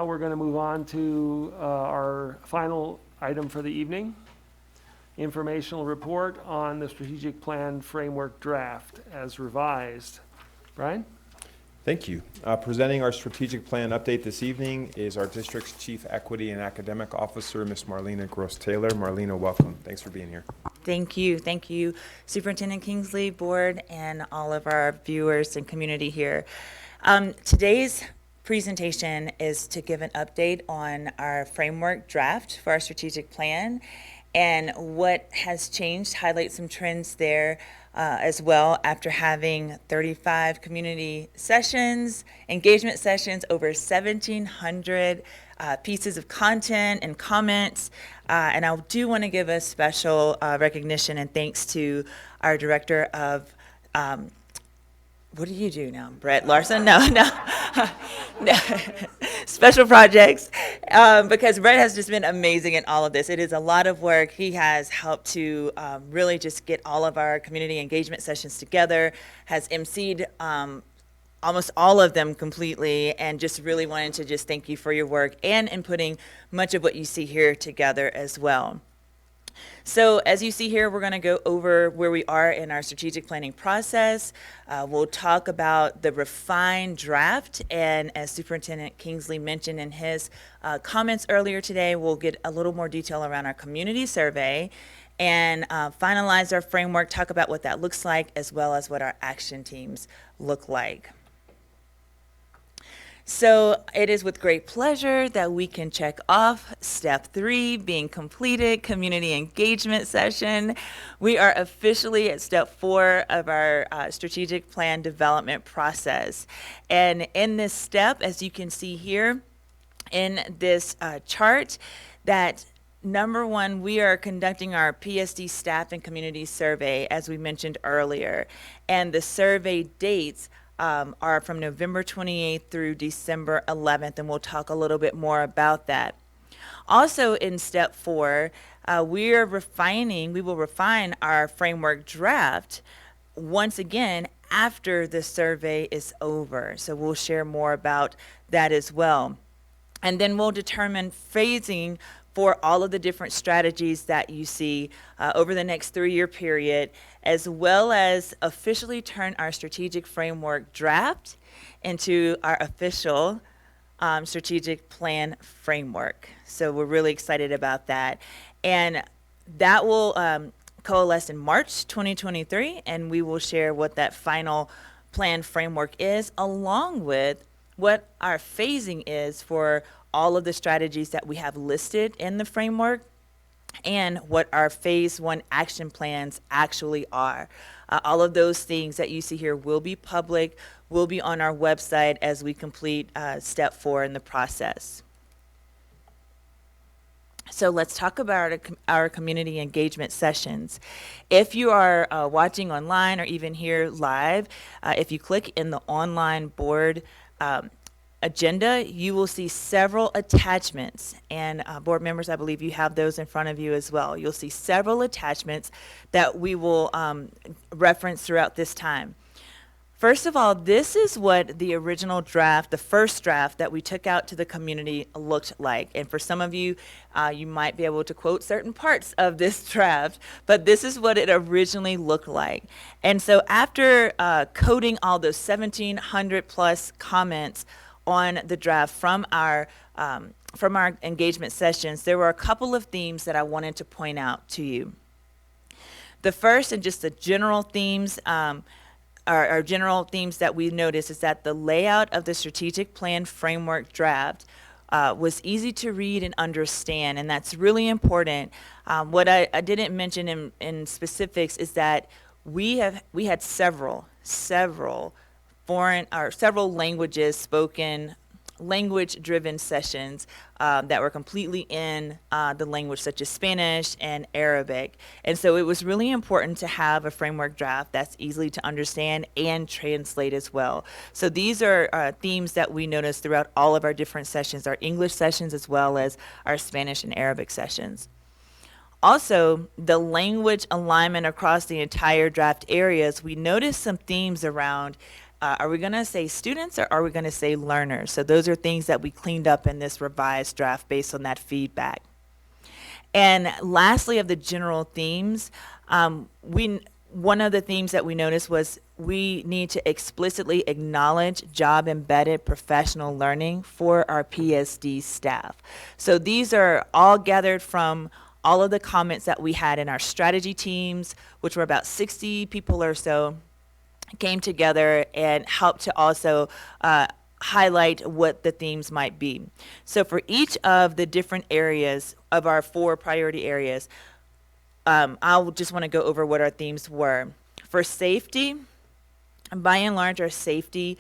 now we're going to move on to our final item for the evening, informational report on the strategic plan framework draft as revised. Brian? Thank you. Presenting our strategic plan update this evening is our district's Chief Equity and Academic Officer, Ms. Marlena Gross-Taylor. Marlena, welcome. Thanks for being here. Thank you. Thank you, Superintendent Kingsley, board, and all of our viewers and community here. Today's presentation is to give an update on our framework draft for our strategic plan and what has changed, highlight some trends there as well after having 35 community sessions, engagement sessions, over 1,700 pieces of content and comments. And I do want to give a special recognition and thanks to our director of what do you do now, Brett Larson? No. Special projects, because Brett has just been amazing in all of this. It is a lot of work. He has helped to really just get all of our community engagement sessions together, has emceed almost all of them completely, and just really wanted to just thank you for your work and in putting much of what you see here together as well. So as you see here, we're going to go over where we are in our strategic planning process. We'll talk about the refined draft, and as Superintendent Kingsley mentioned in his comments earlier today, we'll get a little more detail around our community survey and finalize our framework, talk about what that looks like, as well as what our action teams look like. So it is with great pleasure that we can check off step 3 being completed, community engagement session. We are officially at step 4 of our strategic plan development process. And in this step, as you can see here in this chart, that number 1, we are conducting our PSD staff and community survey, as we mentioned earlier. And the survey dates are from November 28th through December 11th, and we'll talk a little bit more about that. Also in step 4, we will refine our framework draft once again after the survey is over. So we'll share more about that as well. And then we'll determine phasing for all of the different strategies that you see over the next 3-year period, as well as officially turn our strategic framework draft into our official strategic plan framework. So we're really excited about that. And that will coalesce in March 2023, and we will share what that final plan framework is, along with what our phasing is for all of the strategies that we have listed in the framework and what our phase 1 action plans actually are. All of those things that you see here will be public, will be on our website as we complete step 4 in the process. So let's talk about our community engagement sessions. If you are watching online or even here live, if you click in the online board agenda, you will see several attachments, and board members, I believe you have those in front of you as well. You'll see several attachments that we will reference throughout this time. First of all, this is what the original draft, the first draft that we took out to the community looked like. And for some of you, you might be able to quote certain parts of this draft, but this is what it originally looked like. And so after coding all those 1,700 plus comments on the draft from our engagement sessions, there were a couple of themes that I wanted to point out to you. The first, and just the general themes, our general themes that we noticed, is that the layout of the strategic plan framework draft was easy to read and understand, and that's really important. What I didn't mention in specifics is that we had several foreign or several languages spoken, language-driven sessions that were completely in the language, such as Spanish and Arabic. And so it was really important to have a framework draft that's easily to understand and translate as well. So these are themes that we noticed throughout all of our different sessions, our English sessions as well as our Spanish and Arabic sessions. Also, the language alignment across the entire draft areas, we noticed some themes around Are we going to say students or are we going to say learners? So those are things that we cleaned up in this revised draft based on that feedback. And lastly, of the general themes, one of the themes that we noticed was we need to explicitly acknowledge job-embedded professional learning for our PSD staff. So these are all gathered from all of the comments that we had in our strategy teams, which were about 60 people or so, came together and helped to also highlight what the themes might be. So for each of the different areas of our 4 priority areas, I just want to go over what our themes were. For safety, by and large, our safety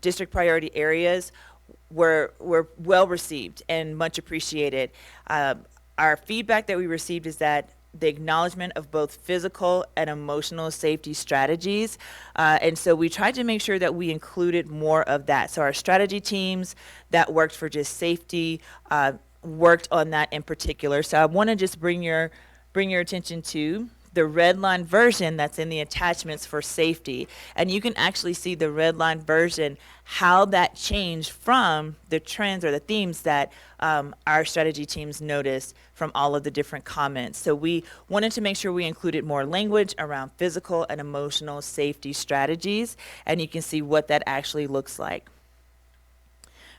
district priority areas were well received and much appreciated. Our feedback that we received is that the acknowledgement of both physical and emotional safety strategies. And so we tried to make sure that we included more of that. So our strategy teams that worked for just safety worked on that in particular. So I want to just bring your attention to the red line version that's in the attachments for safety. And you can actually see the red line version, how that changed from the trends or the themes that our strategy teams noticed from all of the different comments. So we wanted to make sure we included more language around physical and emotional safety strategies, and you can see what that actually looks like.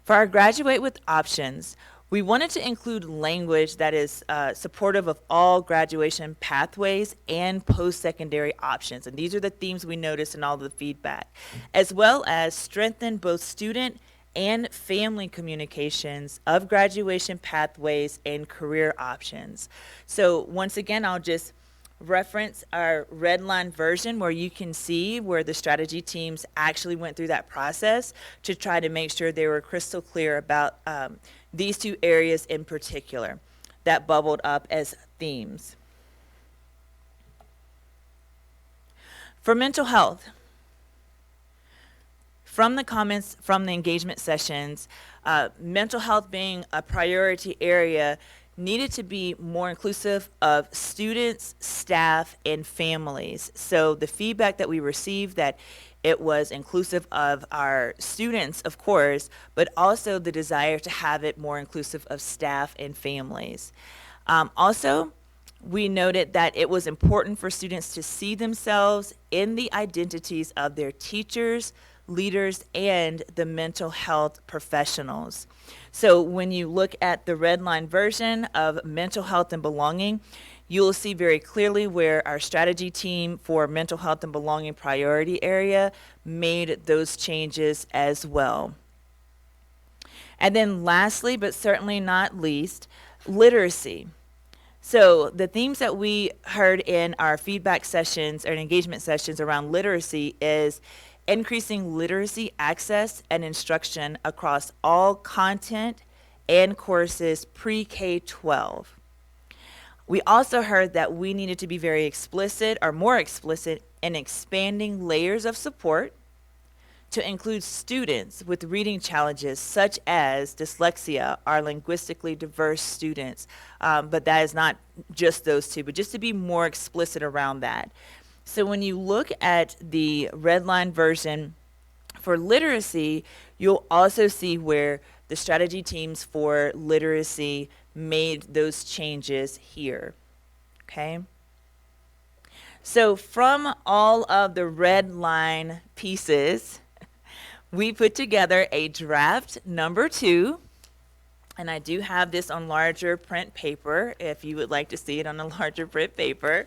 For our graduate with options, we wanted to include language that is supportive of all graduation pathways and post-secondary options. And these are the themes we noticed in all of the feedback, as well as strengthen both student and family communications of graduation pathways and career options. So once again, I'll just reference our red line version where you can see where the strategy teams actually went through that process to try to make sure they were crystal clear about these 2 areas in particular that bubbled up as themes. For mental health, from the comments from the engagement sessions, mental health being a priority area needed to be more inclusive of students, staff, and families. So the feedback that we received that it was inclusive of our students, of course, but also the desire to have it more inclusive of staff and families. Also, we noted that it was important for students to see themselves in the identities of their teachers, leaders, and the mental health professionals. So when you look at the red line version of mental health and belonging, you'll see very clearly where our strategy team for mental health and belonging priority area made those changes as well. And then lastly, but certainly not least, literacy. So the themes that we heard in our feedback sessions or engagement sessions around literacy is increasing literacy access and instruction across all content and courses pre-K-12. We also heard that we needed to be very explicit or more explicit in expanding layers of support to include students with reading challenges such as dyslexia, our linguistically diverse students. But that is not just those 2, but just to be more explicit around that. So when you look at the red line version for literacy, you'll also see where the strategy teams for literacy made those changes here, okay? So from all of the red line pieces, we put together a draft number 2, and I do have this on larger print paper if you would like to see it on a larger print paper.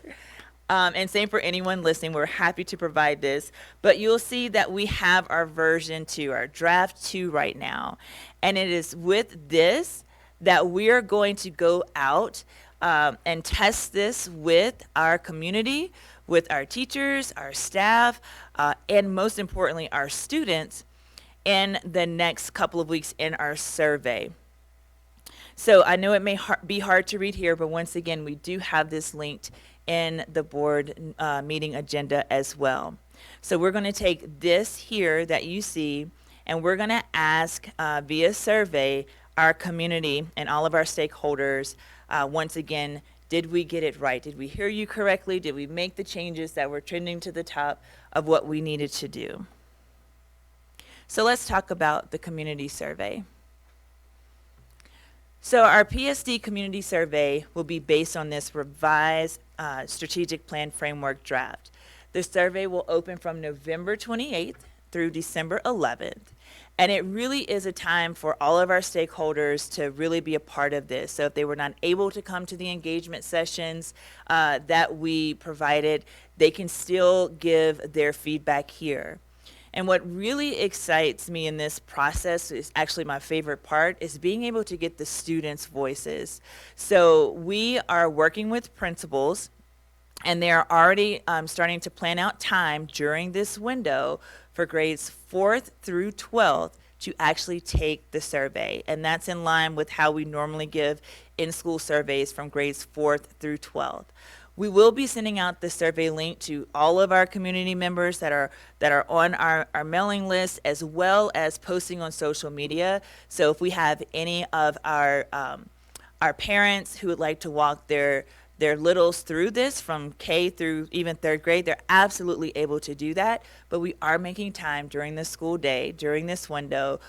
And same for anyone listening, we're happy to provide this, but you'll see that we have our version 2, our draft 2 right now. And it is with this that we are going to go out and test this with our community, with our teachers, our staff, and most importantly, our students in the next couple of weeks in our survey. So I know it may be hard to read here, but once again, we do have this linked in the board meeting agenda as well. So we're going to take this here that you see, and we're going to ask via survey our community and all of our stakeholders, once again, did we get it right? Did we hear you correctly? Did we make the changes that were trending to the top of what we needed to do? So let's talk about the community survey. So our PSD community survey will be based on this revised strategic plan framework draft. The survey will open from November 28th through December 11th. And it really is a time for all of our stakeholders to really be a part of this. So if they were not able to come to the engagement sessions that we provided, they can still give their feedback here. And what really excites me in this process is actually my favorite part is being able to get the students' voices. So we are working with principals, and they are already starting to plan out time during this window for grades 4th through 12th to actually take the survey. And that's in line with how we normally give in-school surveys from grades 4th through 12th. We will be sending out the survey link to all of our community members that are on our mailing list, as well as posting on social media. So if we have any of our parents who would like to walk their littles through this from K through even 3rd grade, they're absolutely able to do that. But we are making time during the school day, during this window,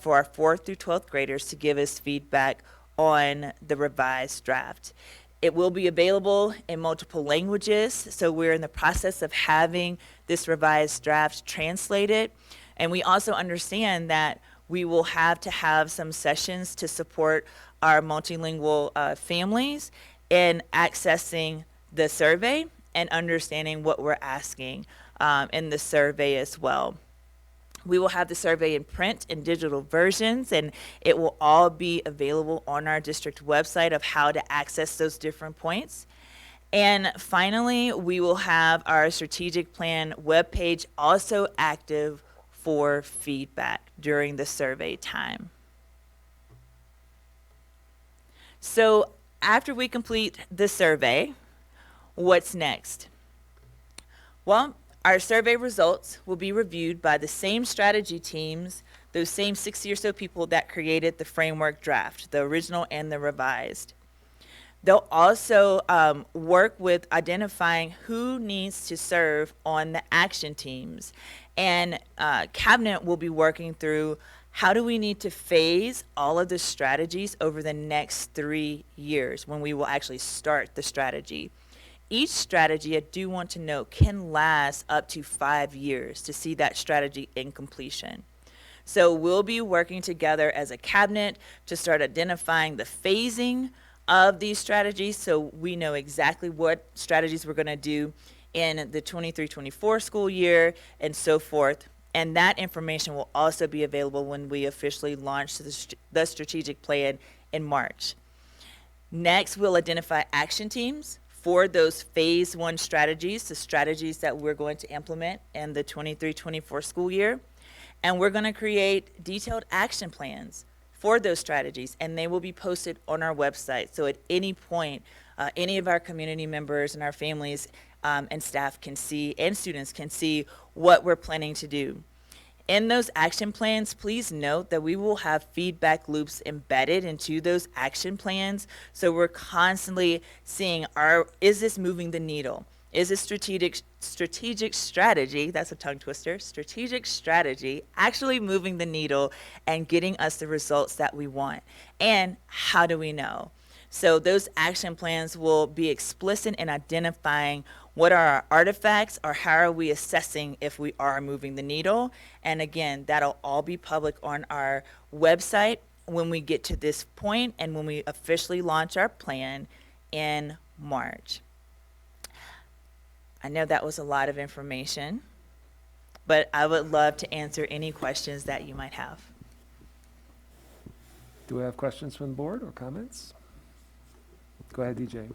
for our 4th through 12th graders to give us feedback on the revised draft. It will be available in multiple languages, so we're in the process of having this revised draft translated. And we also understand that we will have to have some sessions to support our multilingual families in accessing the survey and understanding what we're asking in the survey as well. We will have the survey in print and digital versions, and it will all be available on our district website of how to access those different points. And finally, we will have our strategic plan webpage also active for feedback during the survey time. So after we complete the survey, what's next? Well, our survey results will be reviewed by the same strategy teams, those same 60 or so people that created the framework draft, the original and the revised. They'll also work with identifying who needs to serve on the action teams. And Cabinet will be working through how do we need to phase all of the strategies over the next 3 years when we will actually start the strategy. Each strategy, I do want to note, can last up to 5 years to see that strategy in completion. So we'll be working together as a cabinet to start identifying the phasing of these strategies so we know exactly what strategies we're going to do in the 23-24 school year and so forth. And that information will also be available when we officially launch the strategic plan in March. Next, we'll identify action teams for those phase 1 strategies, the strategies that we're going to implement in the 23-24 school year. And we're going to create detailed action plans for those strategies, and they will be posted on our website. So at any point, any of our community members and our families and staff can see, and students can see what we're planning to do. In those action plans, please note that we will have feedback loops embedded into those action plans. So we're constantly seeing, is this moving the needle? Is this strategic strategy, that's a tongue twister, strategic strategy actually moving the needle and getting us the results that we want? And how do we know? So those action plans will be explicit in identifying what are our artifacts or how are we assessing if we are moving the needle. And again, that'll all be public on our website when we get to this point and when we officially launch our plan in March. I know that was a lot of information, but I would love to answer any questions that you might have. Do we have questions from the board or comments? Go ahead, DJ.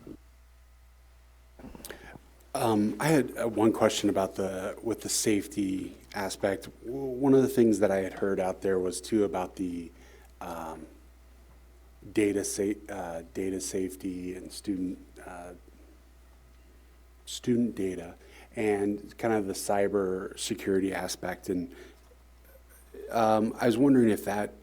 I had one question about with the safety aspect. One of the things that I had heard out there was too about the data safety and student data and kind of the cyber security aspect. And I was wondering if that